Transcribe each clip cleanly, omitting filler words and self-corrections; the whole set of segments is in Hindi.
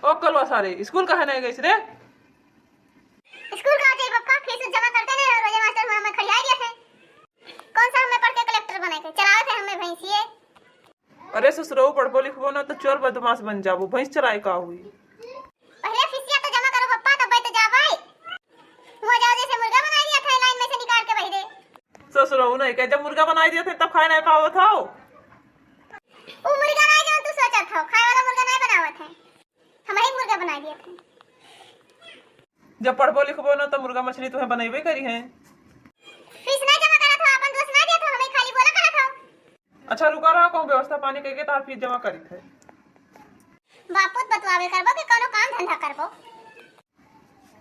ओ कलवा सारे स्कूल कहा नहीं गई रे? स्कूल का जाई पप्पा, फीस जमा करते नहीं रोजे मास्टर हमें खड़िया दिए थे। कौन सा हमें पढ़ के कलेक्टर बने थे, चलावे थे हमें भैंसिए। अरे ससुरऊ पढ़बो लिखबो ना तो चोर बदमाश बन जाबो, भैंस चराए का हुई। पहले फीसिया तो जमा करो पप्पा, तब तो जा भाई। हुआ जाओ जैसे मुर्गा बना दिया था लाइन में से निकाल के वही दे। ससुरऊ नहीं कह, जब मुर्गा बनाई दिए थे तब खाए नहीं पावत हो। वो मुर्गा नहीं जो तू सोचा था, खाए वाला मुर्गा नहीं बनावत है, हमारे मुर्गा बना दिए थे। जब पढ़बो लिखबो ना तो मुर्गा मछली तुम्हें बनाइबे करी है। फीस नहीं जमा करा था, अपन दोस्त ना दिया था, हमें खाली बोला करा था। अच्छा रुका रहा कहूँ व्यवस्था पानी करके तार फीस जमा करी थे। बापूत बतवावे करबो कि कोनो काम धंधा करबो।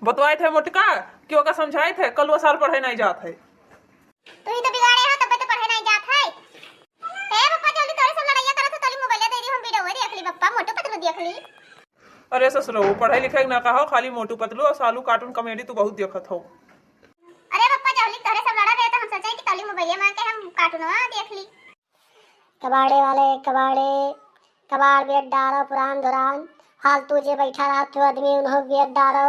बतवाए थे मोटका क्यों का समझाए थे, कल वो साल पढ़े नहीं जात है। तू ही तो बिगाड़े हो, तब तो पढ़े नहीं जात है। ए पप्पा जल्दी तोरे सब लड़ाइया करत हो, तोली मोबाइल दे दी, हम वीडियो देख ली पप्पा, मोटू पतलू देख ली। अरे ससुरऊ पढ़े लिखे ना कहो, खाली मोटू पतलू और सालू कार्टून कॉमेडी तू बहुत देखत हो। अरे पप्पा जल्दी तोरे सब लड़ा रहे तो हम सोचे कि तोली मोबाइल मांग के हम कार्टूनवा देख ली। कबाड़े वाले कबाड़े, कबाड़ बेट डारो पुरान धुरान, फालतू जे बैठा रहा तो आदमी उन्हों बेट डारो।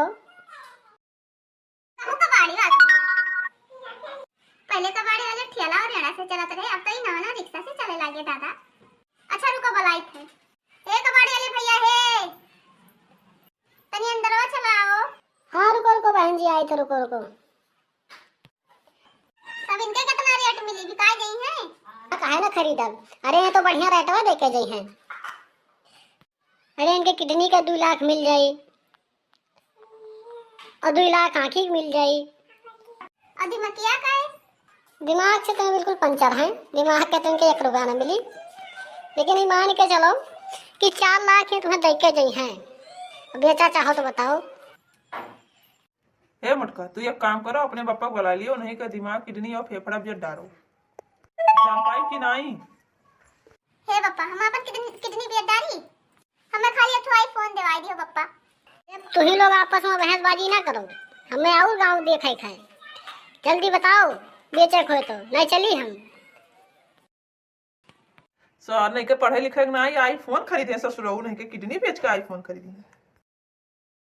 हम कबाड़ी वाला पहले कबाड़ी वाले ठेला और रेड़ा से चलत रहे, अब तो ही नवा रिक्शा से चले लागे दादा। अच्छा रुको बुलाई थे, ए कबाड़ी वाले भैया हे, तनी अंदरवा चलाओ। हाँ रुको रुको बहन जी, आई तो रुको रुको। अब इनके कितना रेट मिली, बिकाई गई है? काहे ना खरीदल, अरे ये तो बढ़िया रेटवा देके गई हैं। अरे इनके किडनी का 2 लाख मिल जाई और 2 लाख आँखी मिल जाई। और दिमागिया का है? दिमाग से तो बिल्कुल पंचर हैं, दिमाग के तो इनके 1 रुपया ना मिली, लेकिन ये मान के चलो कि 4 लाख ही तुम्हें दे के गई हैं। बेचा चाहो तो बताओ। हे मुटका तू एक काम करो, अपने पापा को बुला लियो, नहीं का दिमाग किडनी और फेफड़ा भी डारो, जान पाई कि नहीं। हे पापा हम अपन किडनी बेच डाली, हमें खाली एक आईफोन दिवाई दियो पापा। तुम ही लोग आपस में बहसबाजी ना करो, हमें और गाँव देखे खाए। जल्दी बताओ, बेचे खोए तो नहीं चली हम। सर नहीं के पढ़े लिखे नहीं आईफोन खरीदे, ससुरऊ नहीं के किडनी बेच के आईफोन खरीदी।